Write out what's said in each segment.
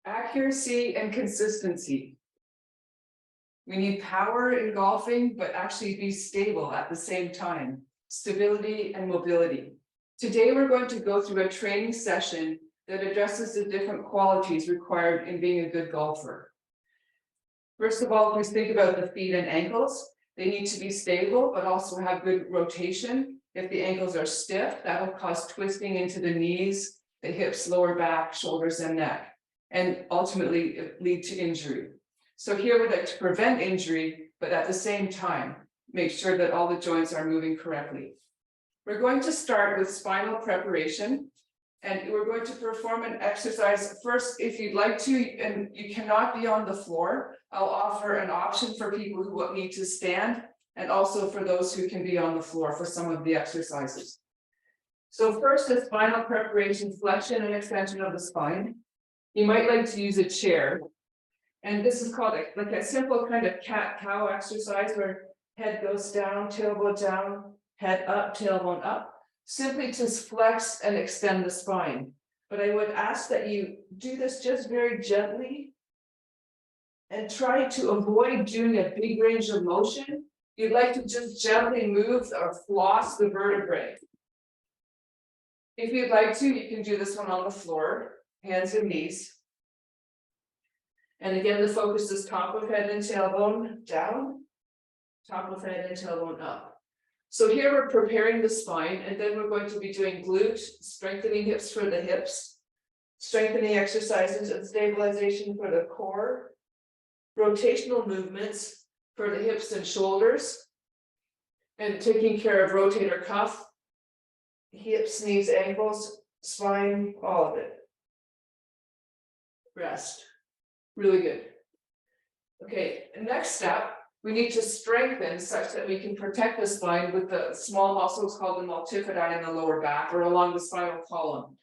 Accuracy and consistency. We need power in golfing, but actually be stable at the same time. Stability and mobility. Today, we're going to go through a training session that addresses the different qualities required in being a good golfer. First of all, if we think about the feet and ankles, they need to be stable, but also have good rotation. If the ankles are stiff, that will cause twisting into the knees, the hips, lower back, shoulders, and neck, and ultimately lead to injury. So here we'd like to prevent injury, but at the same time, make sure that all the joints are moving correctly. We're going to start with spinal preparation, and we're going to perform an exercise first. If you'd like to, and you cannot be on the floor, I'll offer an option for people who need to stand, and also for those who can be on the floor for some of the exercises. So first, the spinal preparation, flexion and extension of the spine. You might like to use a chair. And this is called like a simple kind of cat-cow exercise where head goes down, tailbone down, head up, tailbone up, simply to flex and extend the spine. But I would ask that you do this just very gently and try to avoid doing a big range of motion. You'd like to just gently move or floss the vertebrae. If you'd like to, you can do this one on the floor, hands and knees. And again, the focus is top of head and tailbone down, top of head and tailbone up. So here we're preparing the spine, and then we're going to be doing glute, strengthening hips for the hips, strengthening exercises and stabilization for the core, rotational movements for the hips and shoulders, and taking care of rotator cuff, hips, knees, ankles, spine, all of it. Rest. Really good. Okay, next step, we need to strengthen such that we can protect the spine with the small muscles called the multifidi in the lower back or along the spinal column.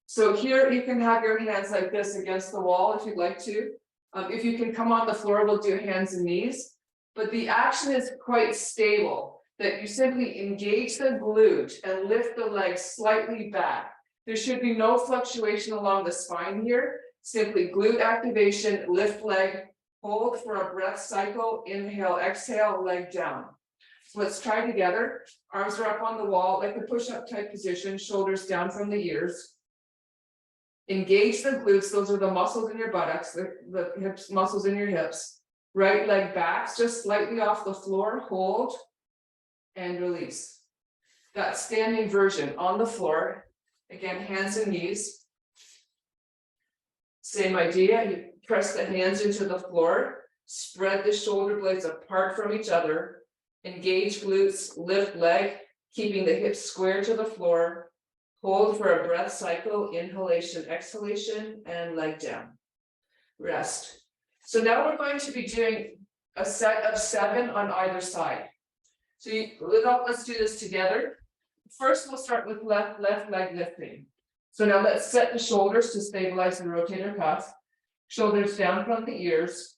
So here you can have your hands like this against the wall if you'd like to. If you can come on the floor, we'll do hands and knees. But the action is quite stable, that you simply engage the glute and lift the legs slightly back. There should be no fluctuation along the spine here. Simply glute activation, lift leg, hold for a breath cycle, inhale, exhale, leg down. So let's try together. Arms are up on the wall, like a push-up type position, shoulders down from the ears. Engage the glutes, those are the muscles in your buttocks, the hips, muscles in your hips. Right leg back, just slightly off the floor, hold, and release. That standing version on the floor, again, hands and knees. Same idea, you press the hands into the floor, spread the shoulder blades apart from each other, engage glutes, lift leg, keeping the hips square to the floor, hold for a breath cycle, inhalation, exhalation, and leg down. Rest. So now we're going to be doing a set of 7 on either side. So let's do this together. First, we'll start with left leg lifting. So now let's set the shoulders to stabilize the rotator cuff. Shoulders down from the ears.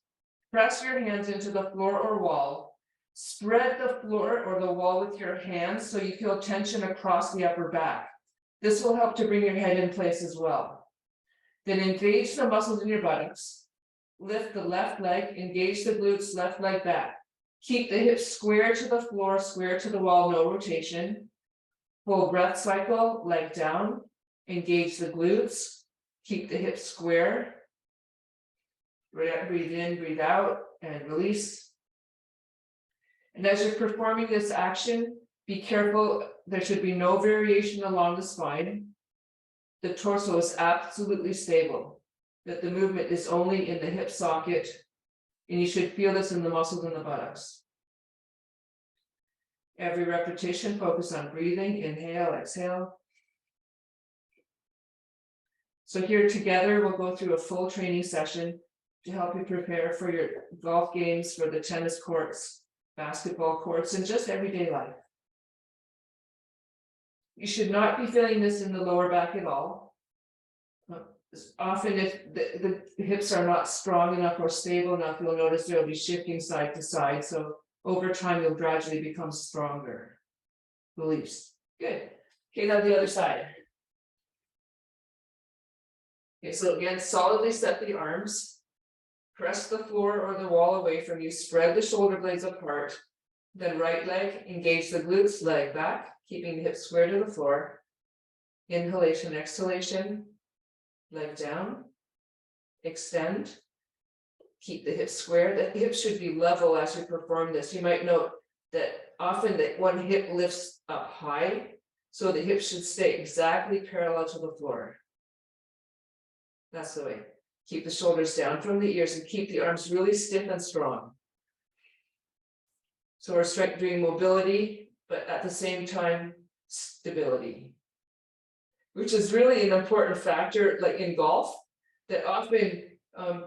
Press your hands into the floor or wall. Spread the floor or the wall with your hands so you feel tension across the upper back. This will help to bring your head in place as well. Then engage the muscles in your buttocks. Lift the left leg, engage the glutes, left leg back. Keep the hips square to the floor, square to the wall, no rotation. Full breath cycle, leg down. Engage the glutes, keep the hips square. Breathe in, breathe out, and release. And as you're performing this action, be careful, there should be no variation along the spine. The torso is absolutely stable, that the movement is only in the hip socket, and you should feel this in the muscles in the buttocks. Every repetition, focus on breathing, inhale, exhale. So here together, we'll go through a full training session to help you prepare for your golf games, for the tennis courts, basketball courts, and just everyday life. You should not be feeling this in the lower back at all. Often if the hips are not strong enough or stable enough, you'll notice they'll be shifting side to side. So over time, you'll gradually become stronger. Release. Good. Okay, now the other side. Okay, so again, solidly set the arms. Press the floor or the wall away from you, spread the shoulder blades apart. Then right leg, engage the glutes, leg back, keeping the hips square to the floor. Inhalation, exhalation, leg down, extend. Keep the hips square. The hips should be level as you perform this. You might note that often that one hip lifts up high, so the hips should stay exactly parallel to the floor. That's the way. Keep the shoulders down from the ears and keep the arms really stiff and strong. So we're doing mobility, but at the same time, stability, which is really an important factor, like in golf, that often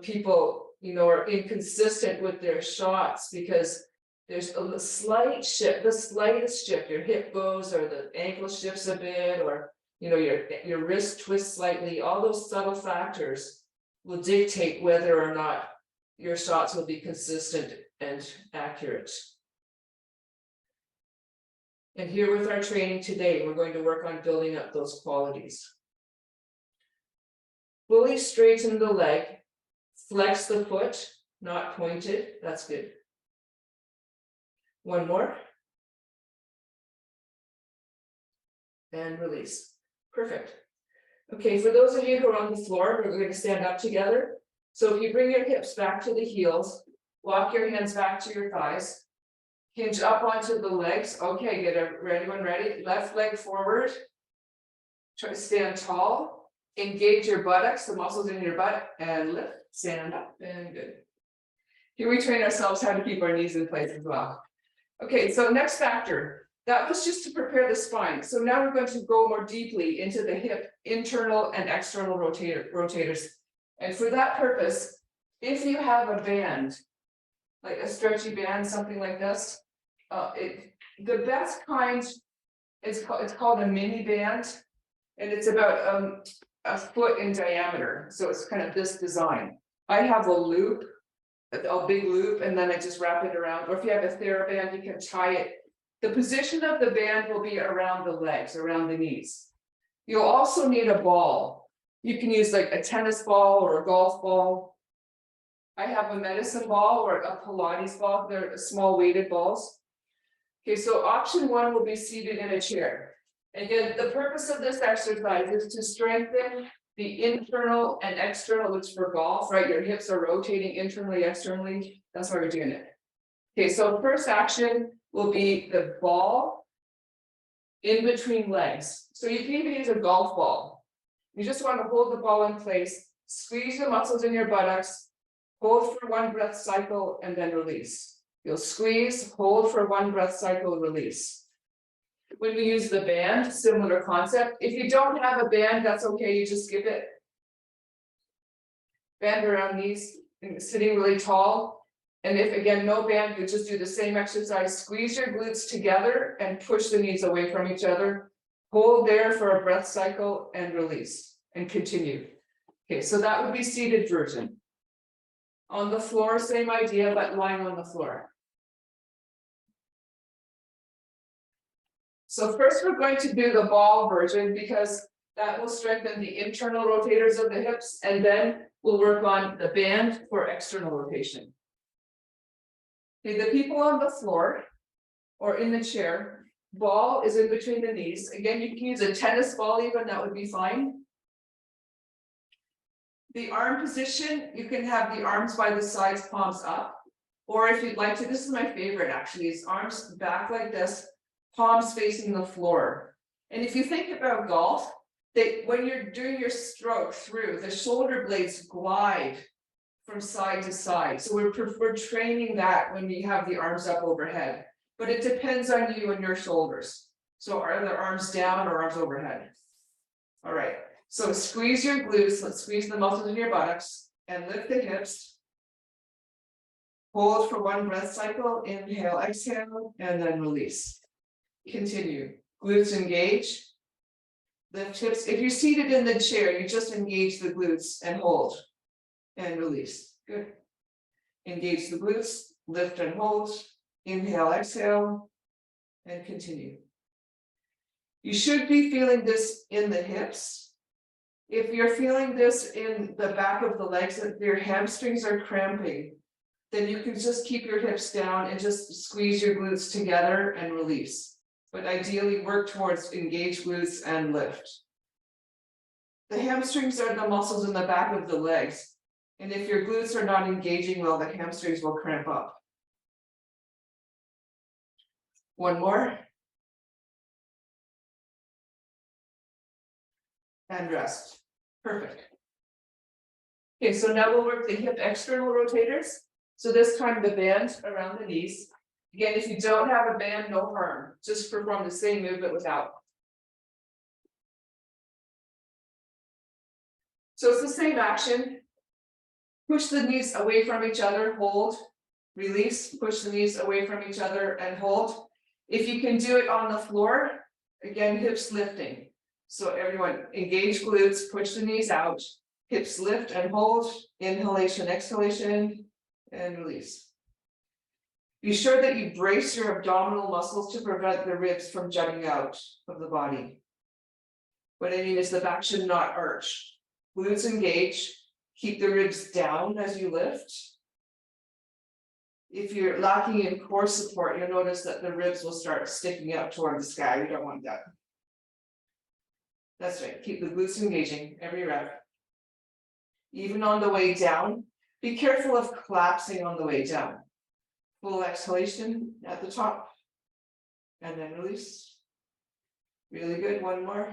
people, are inconsistent with their shots because there's a slight shift, the slightest shift, your hip goes or the ankle shifts a bit, or your wrist twists slightly. All those subtle factors will dictate whether or not your shots will be consistent and accurate. And here with our training today, we're going to work on building up those qualities. Fully straighten the leg, flex the foot, not pointed. That's good. One more. And release. Perfect. Okay, for those of you who are on the floor, we're going to stand up together. So if you bring your hips back to the heels, walk your hands back to your thighs, hinge up onto the legs. Okay, get everyone ready. Left leg forward. Try to stand tall. Engage your buttocks, the muscles in your butt, and lift. Stand up, and good. Here we train ourselves how to keep our knees in place as well. Okay, so next factor. That was just to prepare the spine. So now we're going to go more deeply into the hip, internal and external rotators. And for that purpose, if you have a band, like a stretchy band, something like this, the best kind, it's called a mini band, and it's about a foot in diameter. So it's kind of this design. I have a loop, a big loop, and then I just wrap it around. Or if you have a TheraBand, you can tie it. The position of the band will be around the legs, around the knees. You'll also need a ball. You can use like a tennis ball or a golf ball. I have a medicine ball or a Pilates ball. They're small weighted balls. Okay, so option one will be seated in a chair. Again, the purpose of this exercise is to strengthen the internal and external, which for golf, right? Your hips are rotating internally, externally. That's why we're doing it. Okay, so first action will be the ball in between legs. So you can even use a golf ball. You just want to hold the ball in place, squeeze the muscles in your buttocks, hold for one breath cycle, and then release. You'll squeeze, hold for one breath cycle, release. When we use the band, similar concept. If you don't have a band, that's okay, you just skip it. Band around knees, sitting really tall. And if, again, no band, you just do the same exercise. Squeeze your glutes together and push the knees away from each other. Hold there for a breath cycle and release and continue. Okay, so that would be seated version. On the floor, same idea, but lying on the floor. So first we're going to do the ball version because that will strengthen the internal rotators of the hips, and then we'll work on the band for external rotation. Okay, the people on the floor or in the chair, ball is in between the knees. Again, you can use a tennis ball even, that would be fine. The arm position, you can have the arms by the sides, palms up. Or if you'd like to, this is my favorite actually, is arms back like this, palms facing the floor. And if you think about golf, when you're doing your stroke through, the shoulder blades glide from side to side. So we're training that when we have the arms up overhead. But it depends on you and your shoulders. So are the arms down or arms overhead? All right. So squeeze your glutes. Let's squeeze the muscles in your buttocks and lift the hips. Hold for one breath cycle. Inhale, exhale, and then release. Continue. Glutes engage. Lift hips. If you're seated in the chair, you just engage the glutes and hold and release. Good. Engage the glutes, lift and hold. Inhale, exhale, and continue. You should be feeling this in the hips. If you're feeling this in the back of the legs, that your hamstrings are cramping, then you can just keep your hips down and just squeeze your glutes together and release. But ideally work towards engaged glutes and lift. The hamstrings are the muscles in the back of the legs. And if your glutes are not engaging well, the hamstrings will cramp up. One more. And rest. Perfect. Okay, so now we'll work the hip external rotators. So this time the band around the knees. Again, if you don't have a band, no harm. Just perform the same movement without. So it's the same action. Push the knees away from each other, hold, release, push the knees away from each other and hold. If you can do it on the floor, again, hips lifting. So everyone engage glutes, push the knees out, hips lift and hold, inhalation, exhalation, and release. Be sure that you brace your abdominal muscles to prevent the ribs from jutting out of the body. What I mean is the back should not arch. Glutes engage, keep the ribs down as you lift. If you're lacking in core support, you'll notice that the ribs will start sticking up toward the sky. We don't want that. That's right, keep the glutes engaging every rep. Even on the way down, be careful of collapsing on the way down. Full exhalation at the top, and then release. Really good, one more.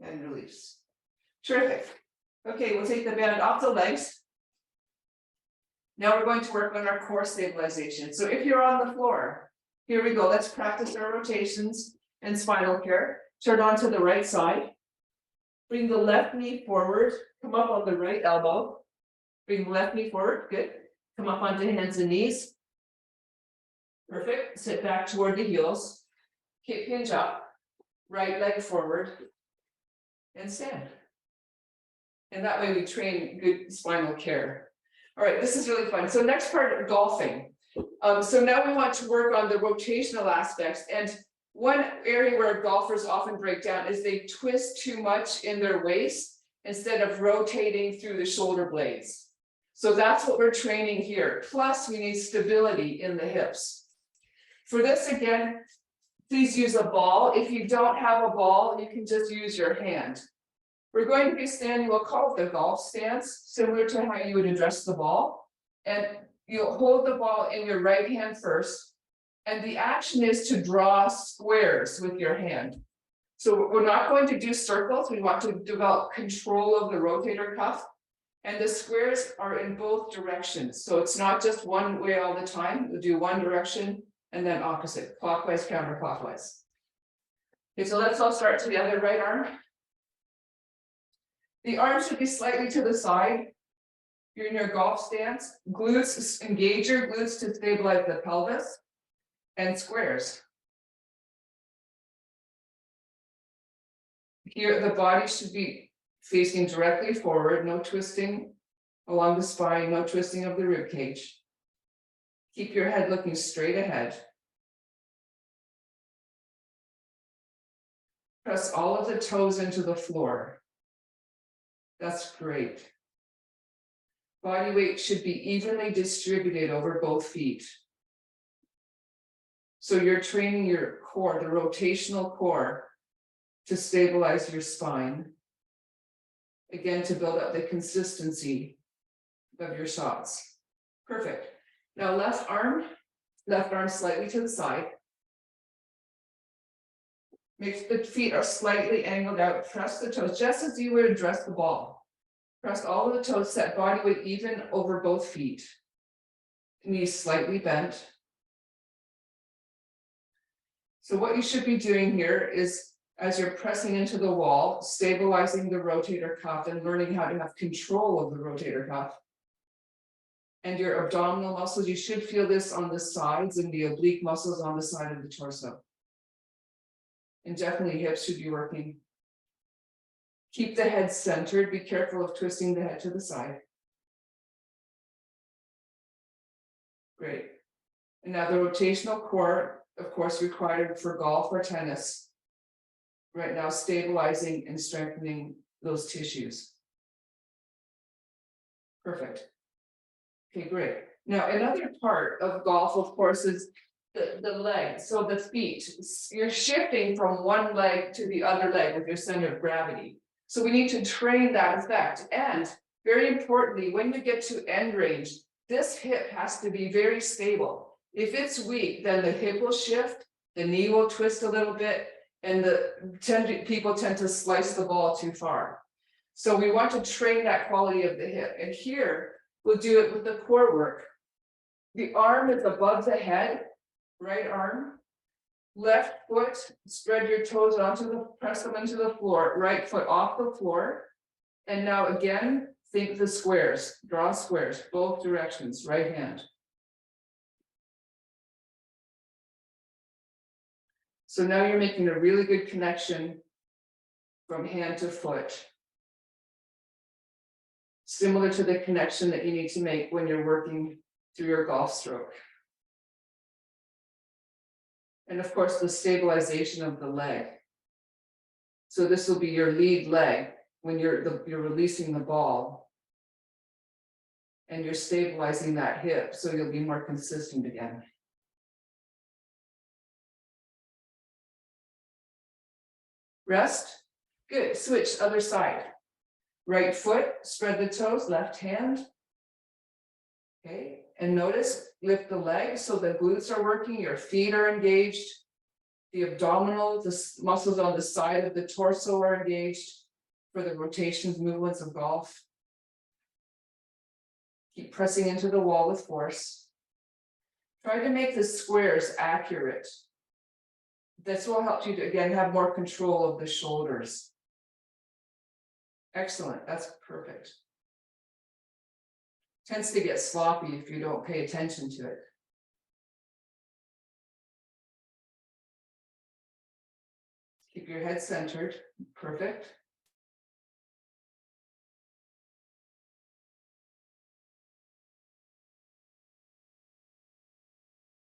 And release. Terrific. Okay, we'll take the band off the legs. Now we're going to work on our core stabilization. So if you're on the floor, here we go. Let's practice our rotations and spinal care. Turn on to the right side. Bring the left knee forward. Come up on the right elbow. Bring the left knee forward. Good. Come up onto hands and knees. Perfect. Sit back toward the heels. Hip hinge up. Right leg forward. And stand. And that way we train good spinal care. All right, this is really fun. So next part, golfing. So now we want to work on the rotational aspects. And one area where golfers often break down is they twist too much in their waist instead of rotating through the shoulder blades. So that's what we're training here. Plus we need stability in the hips. For this, again, please use a ball. If you don't have a ball, you can just use your hand. We're going to be standing, we'll call it the golf stance, similar to how you would address the ball. And you'll hold the ball in your right hand first. And the action is to draw squares with your hand. So we're not going to do circles. We want to develop control of the rotator cuff. And the squares are in both directions. So it's not just one way all the time. We'll do one direction and then opposite, clockwise, counterclockwise. Okay, so let's all start to the other right arm. The arm should be slightly to the side. You're in your golf stance. Glutes, engage your glutes to stabilize the pelvis. And squares. Here, the body should be facing directly forward, no twisting along the spine, no twisting of the rib cage. Keep your head looking straight ahead. Press all of the toes into the floor. That's great. Body weight should be evenly distributed over both feet. So you're training your core, the rotational core, to stabilize your spine. Again, to build up the consistency of your shots. Perfect. Now left arm slightly to the side. Make sure the feet are slightly angled out. Press the toes, just as you would address the ball. Press all of the toes, set body weight even over both feet. Knees slightly bent. So what you should be doing here is, as you're pressing into the wall, stabilizing the rotator cuff and learning how to have control of the rotator cuff. And your abdominal muscles, you should feel this on the sides and the oblique muscles on the side of the torso. And definitely hips should be working. Keep the head centered. Be careful of twisting the head to the side. Great. And now the rotational core, of course, required for golf or tennis. right now, stabilizing and strengthening those tissues. Perfect. Okay, great. Now, another part of golf, of course, is the leg, so the feet. You're shifting from one leg to the other leg with your center of gravity. So we need to train that effect. And very importantly, when you get to end range, this hip has to be very stable. If it's weak, then the hip will shift, the knee will twist a little bit, and people tend to slice the ball too far. So we want to train that quality of the hip. And here, we'll do it with the core work. The arm is above the head, right arm. Left foot, spread your toes press them into the floor. Right foot off the floor. And now again, think the squares. Draw squares, both directions, right hand. So now you're making a really good connection from hand to foot. Similar to the connection that you need to make when you're working through your golf stroke. And of course, the stabilization of the leg. So this will be your lead leg when you're releasing the ball. And you're stabilizing that hip, so you'll be more consistent again. Rest. Good. Switch, other side. Right foot, spread the toes, left hand. Okay, and notice, lift the leg so the glutes are working, your feet are engaged. The abdominal, the muscles on the side of the torso are engaged for the rotations, movements of golf. Keep pressing into the wall with force. Try to make the squares accurate. This will help you to, again, have more control of the shoulders. Excellent, that's perfect. Tends to get sloppy if you don't pay attention to it. Keep your head centered, perfect.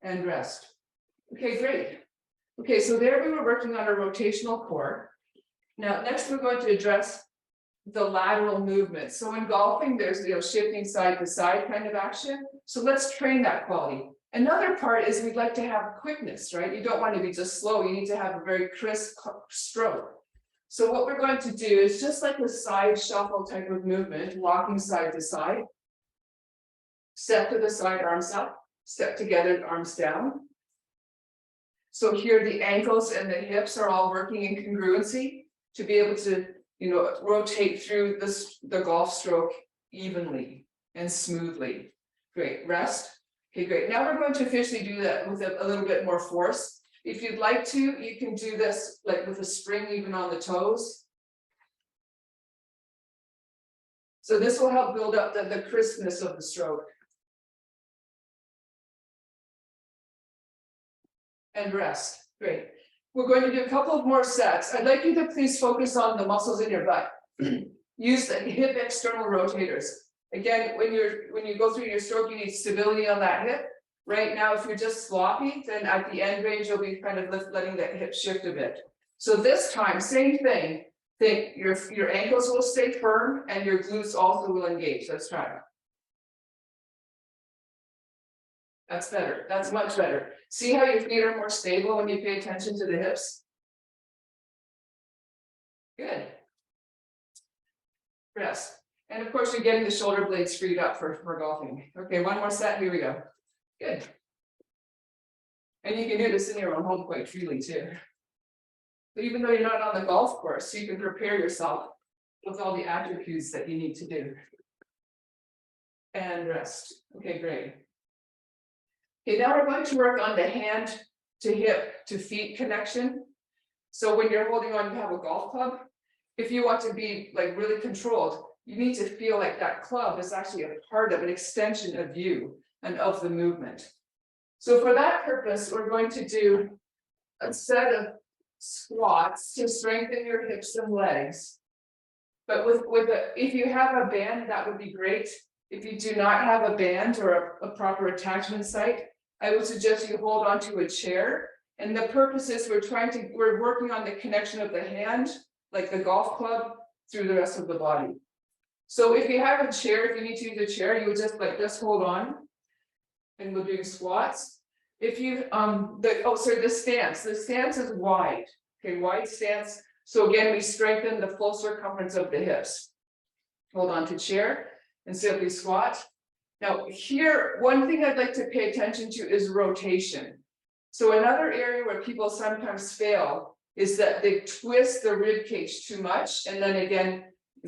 And rest. Okay, great. Okay, so there we were working on our rotational core. Now, next we're going to address the lateral movement. So in golfing, there's shifting side to side kind of action. So let's train that quality. Another part is we'd like to have quickness, right? You don't want to be just slow. You need to have a very crisp stroke. So what we're going to do is just like a side shuffle type of movement, walking side to side. Step to the side, arms up. Step together, arms down. So here the ankles and the hips are all working in congruency to be able to rotate through the golf stroke evenly and smoothly. Great, rest. Okay, great. Now we're going to officially do that with a little bit more force. If you'd like to, you can do this like with a spring even on the toes. So this will help build up the crispness of the stroke. And rest. Great. We're going to do a couple of more sets. I'd like you to please focus on the muscles in your butt. Use the hip external rotators. Again, when you go through your stroke, you need stability on that hip. Right now, if you're just sloppy, then at the end range, you'll be kind of letting that hip shift a bit. So this time, same thing. Think your ankles will stay firm and your glutes also will engage. Let's try it. That's better. That's much better. See how your feet are more stable when you pay attention to the hips? Good. Rest. And of course, you're getting the shoulder blades freed up for golfing. Okay, one more set. Here we go. Good. And you can do this in your own home quite freely too. But even though you're not on the golf course, you can prepare yourself with all the attributes that you need to do. And rest. Okay, great. Okay, now we're going to work on the hand to hip to feet connection. So when you're holding on, you have a golf club. If you want to be like really controlled, you need to feel like that club is actually a part of an extension of you and of the movement. So for that purpose, we're going to do a set of squats to strengthen your hips and legs. But if you have a band, that would be great. If you do not have a band or a proper attachment site, I would suggest you hold onto a chair And the purpose is we're working on the connection of the hand, like the golf club, through the rest of the body. So if you have a chair, if you need to use a chair, you would just hold on. And we're doing squats. If you the stance. The stance is wide. Okay, wide stance. So again, we strengthen the full circumference of the hips. Hold on to chair and simply squat. Now here, one thing I'd like to pay attention to is rotation. So another area where people sometimes fail is that they twist the rib cage too much. And then again,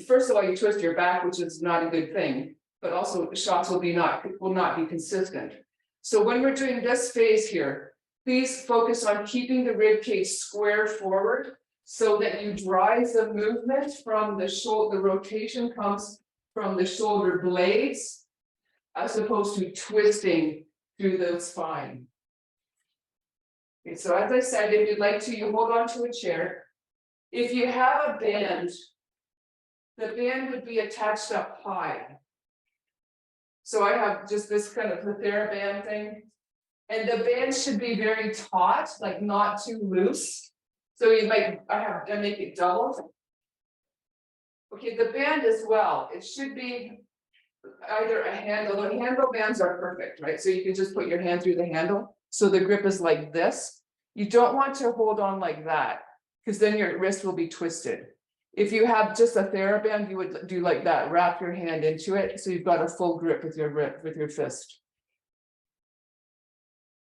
first of all, you twist your back, which is not a good thing, but also shots will not be consistent. So when we're doing this phase here, please focus on keeping the rib cage square forward so that you drive the movement from the shoulder. The rotation comes from the shoulder blades as opposed to twisting through the spine. Okay, so as I said, if you'd like to, you hold on to a chair. If you have a band, the band would be attached up high. So I have just this kind of TheraBand thing. And the band should be very taut, like not too loose. So I make it double. Okay, the band as well, it should be either a handle. The handle bands are perfect, right? So you can just put your hand through the handle. So the grip is like this. You don't want to hold on like that, because then your wrist will be twisted. If you have just a TheraBand, you would do like that, wrap your hand into it, so you've got a full grip with your fist.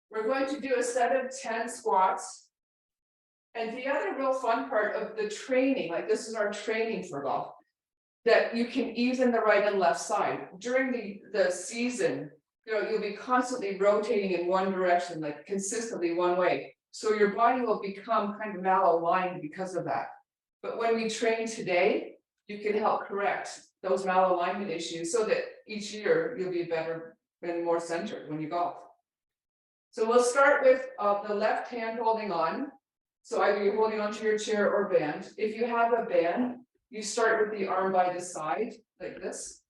We're going to do a set of 10 squats. And the other real fun part of the training, like this is our training for golf, that you can even the right and left side. During the season, you'll be constantly rotating in one direction, like consistently one way. So your body will become kind of malaligned because of that. But when we train today, you can help correct those malalignment issues so that each year you'll be better and more centered when you golf. So we'll start with the left hand holding on. So either you're holding onto your chair or band. If you have a band, you start with the arm by the side, like this.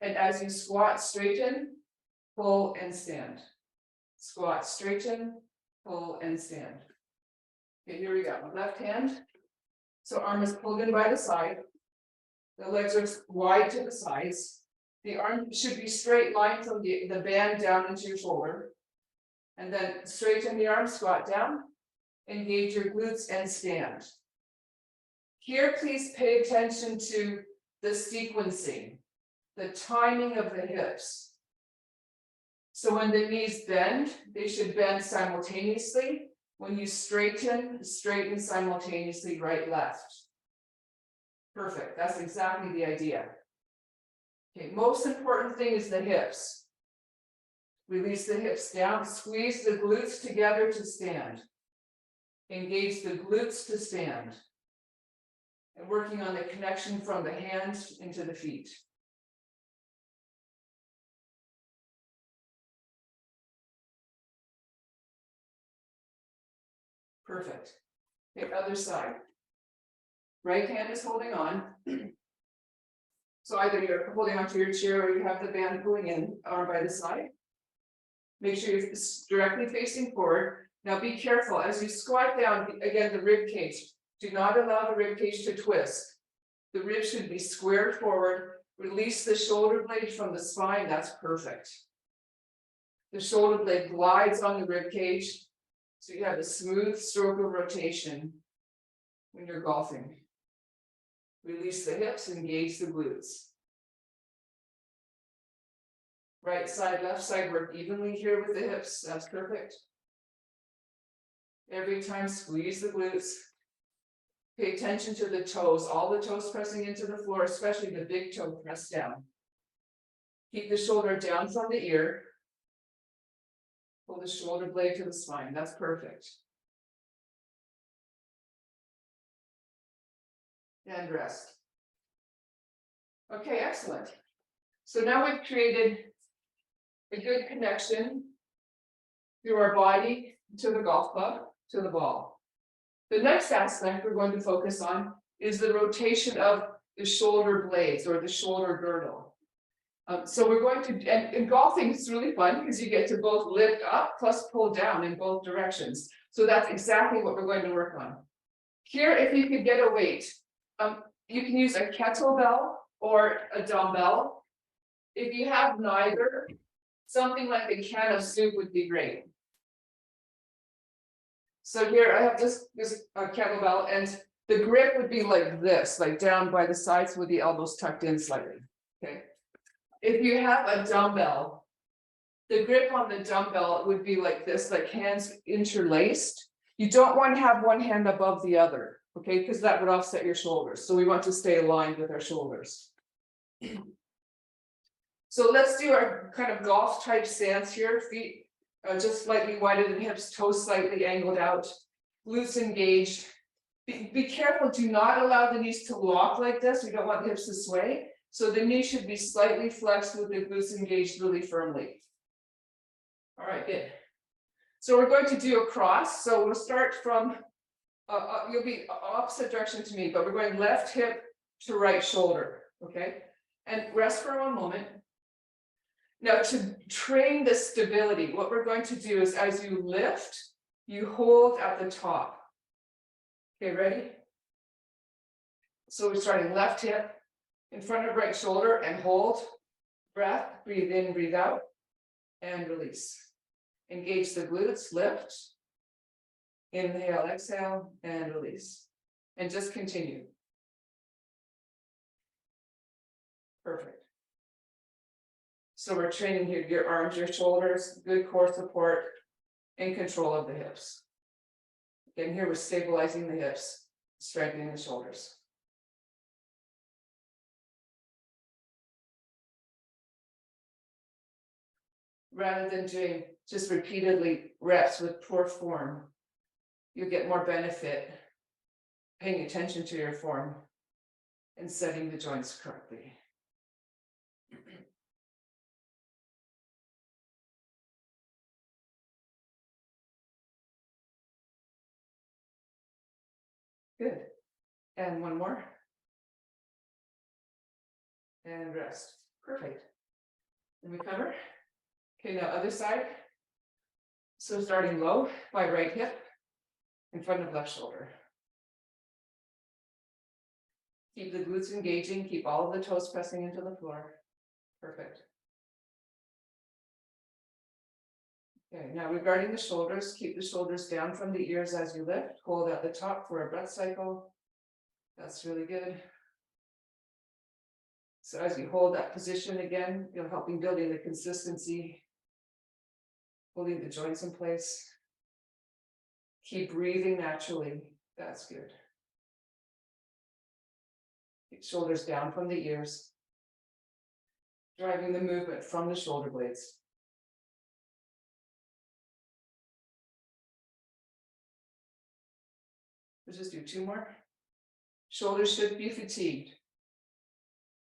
And as you squat, straighten, pull, and stand. Squat, straighten, pull, and stand. Okay, here we go. Left hand. So arm is pulled in by the side. The legs are wide to the sides. The arm should be straight line from the band down into your shoulder. And then straighten the arm, squat down. Engage your glutes and stand. Here, please pay attention to the sequencing, the timing of the hips. So when the knees bend, they should bend simultaneously. When you straighten simultaneously, right, left. Perfect, that's exactly the idea. Okay, most important thing is the hips. Release the hips down, squeeze the glutes together to stand. Engage the glutes to stand. And working on the connection from the hands into the feet. Perfect. Okay, other side. Right hand is holding on. So either you're holding onto your chair or you have the band pulling in, arm by the side. Make sure you're directly facing forward. Now be careful as you squat down, again, the rib cage. Do not allow the rib cage to twist. The rib should be squared forward. Release the shoulder blade from the spine. That's perfect. The shoulder blade glides on the rib cage. So you have a smooth stroke of rotation when you're golfing. Release the hips, engage the glutes. Right side, left side, work evenly here with the hips. That's perfect. Every time, squeeze the glutes. Pay attention to the toes, all the toes pressing into the floor, especially the big toe pressed down. Keep the shoulder down from the ear. Pull the shoulder blade to the spine. That's perfect. And rest. Okay, excellent. So now we've created a good connection through our body to the golf club, to the ball. The next aspect we're going to focus on is the rotation of the shoulder blades or the shoulder girdle. So we're going to, and golfing is really fun because you get to both lift up plus pull down in both directions. So that's exactly what we're going to work on. Here, if you could get a weight, you can use a kettlebell or a dumbbell. If you have neither, something like a can of soup would be great. So here I have this kettlebell, and the grip would be like this, like down by the sides with the elbows tucked in slightly. Okay. If you have a dumbbell, the grip on the dumbbell would be like this, like hands interlaced. You don't want to have one hand above the other, okay, because that would offset your shoulders. So we want to stay aligned with our shoulders. So let's do our kind of golf type stance here. Feet just slightly wider than hips, toes slightly angled out, glutes engaged. Be careful, do not allow the knees to lock like this. We don't want the hips to sway. So the knee should be slightly flexed with the glutes engaged really firmly. All right, good. So we're going to do a cross. So we'll start from, you'll be opposite direction to me, but we're going left hip to right shoulder, okay? And rest for one moment. Now to train the stability, what we're going to do is as you lift, you hold at the top. Okay, ready? So we're starting left hip in front of right shoulder and hold. Breath, breathe in, breathe out, and release. Engage the glutes, lift. Inhale, exhale, and release. And just continue. Perfect. So we're training here your arms, your shoulders, good core support, and control of the hips. Again, here we're stabilizing the hips, strengthening the shoulders. Rather than doing just repeatedly reps with poor form, you'll get more benefit paying attention to your form and setting the joints correctly. Good. And one more. And rest. Perfect. And recover. Okay, now other side. So starting low by right hip in front of left shoulder. Keep the glutes engaging, keep all of the toes pressing into the floor. Perfect. Okay, now regarding the shoulders, keep the shoulders down from the ears as you lift. Hold at the top for a breath cycle. That's really good. So as you hold that position again, you're helping building the consistency, holding the joints in place. Keep breathing naturally. That's good. Keep shoulders down from the ears, driving the movement from the shoulder blades. Let's just do two more. Shoulders should be fatigued.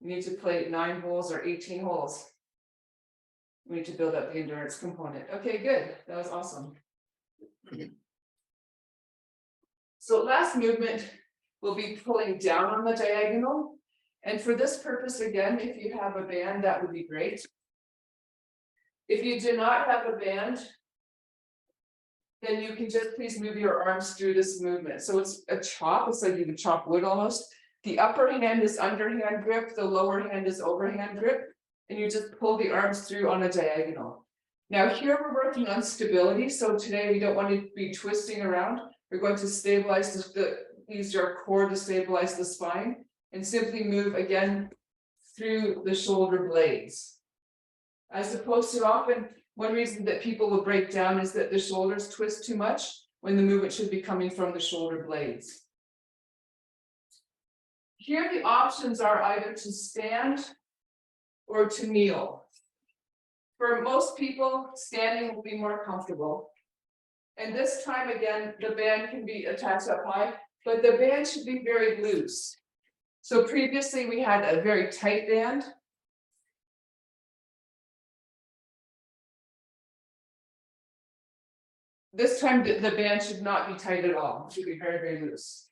You need to play 9 holes or 18 holes. We need to build up the endurance component. Okay, good. That was awesome. So last movement will be pulling down on the diagonal. And for this purpose, again, if you have a band, that would be great. If you do not have a band, then you can just please move your arms through this movement. So it's a chop, it's like you would chop wood almost. The upper hand is underhand grip, the lower hand is overhand grip, and you just pull the arms through on a diagonal. Now here we're working on stability, so today we don't want to be twisting around. We're going to stabilize use our core to stabilize the spine, and simply move again through the shoulder blades. As opposed to often, one reason that people will break down is that the shoulders twist too much when the movement should be coming from the shoulder blades. Here the options are either to stand or to kneel. For most people, standing will be more comfortable. And this time again, the band can be attached up high, but the band should be very loose. So previously we had a very tight band. This time the band should not be tight at all. It should be very, very loose.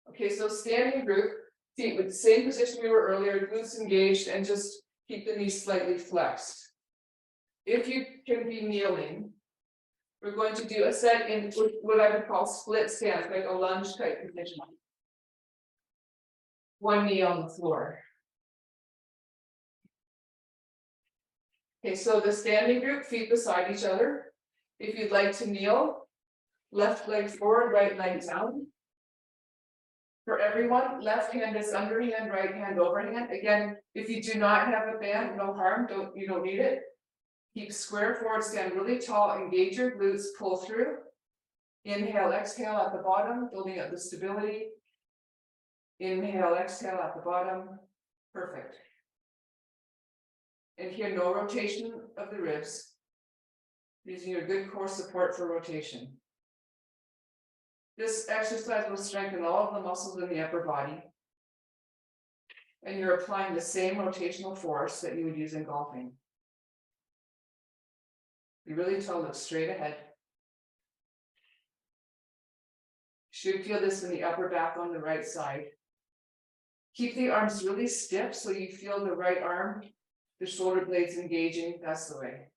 Okay, so standing group, feet with the same position we were earlier, glutes engaged, and just keep the knees slightly flexed. If you can be kneeling, We're going to do a set in what I would call split stance, like a lunge type position. One knee on the floor. Okay, so the standing group, feet beside each other. If you'd like to kneel, left leg forward, right leg down. For everyone, left hand is underhand, right hand overhand. Again, if you do not have a band, no harm, you don't need it. Keep square forward, stand really tall, engage your glutes, pull through. Inhale, exhale at the bottom, building up the stability. Inhale, exhale at the bottom. Perfect. And here, no rotation of the ribs. Using your good core support for rotation. This exercise will strengthen all of the muscles in the upper body. And you're applying the same rotational force that you would use in golfing. You really tall, look straight ahead. You should feel this in the upper back on the right side. Keep the arms really stiff so you feel the right arm, the shoulder blades engaging, that's the way.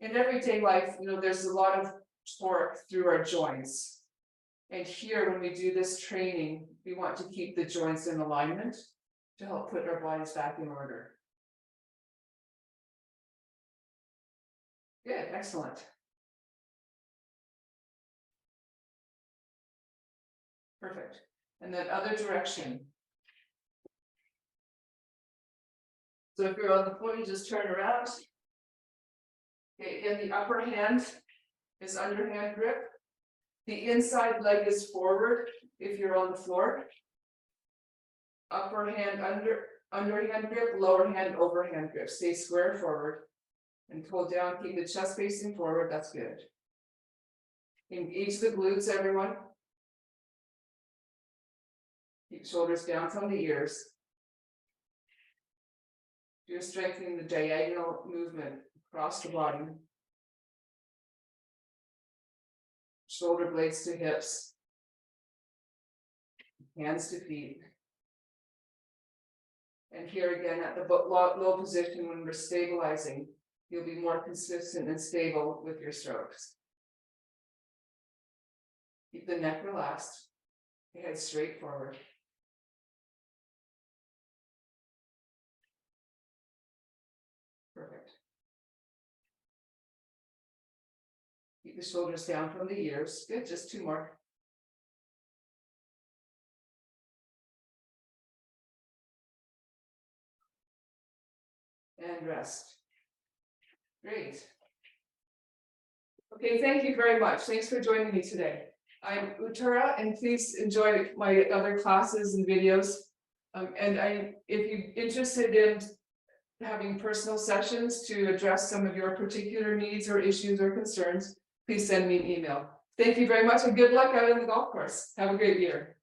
In everyday life, there's a lot of torque through our joints. And here, when we do this training, we want to keep the joints in alignment to help put our bodies back in order. Good, excellent. Perfect. And then other direction. So if you're on the floor, you just turn around. Okay, again, the upper hand is underhand grip. The inside leg is forward if you're on the floor. Upper hand underhand grip, lower hand overhand grip. Stay square forward and pull down, keep the chest facing forward, that's good. Engage the glutes, everyone. Keep shoulders down from the ears. You're strengthening the diagonal movement across the body. Shoulder blades to hips. Hands to feet. And here again at the low position when we're stabilizing, you'll be more consistent and stable with your strokes. Keep the neck relaxed, the head straight forward. Perfect. Keep the shoulders down from the ears. Good, just two more. And rest. Great. Okay, thank you very much. Thanks for joining me today. I'm Uttara, and please enjoy my other classes and videos. If you're interested in having personal sessions to address some of your particular needs or issues or concerns, please send me an email. Thank you very much and good luck out on the golf course. Have a great year.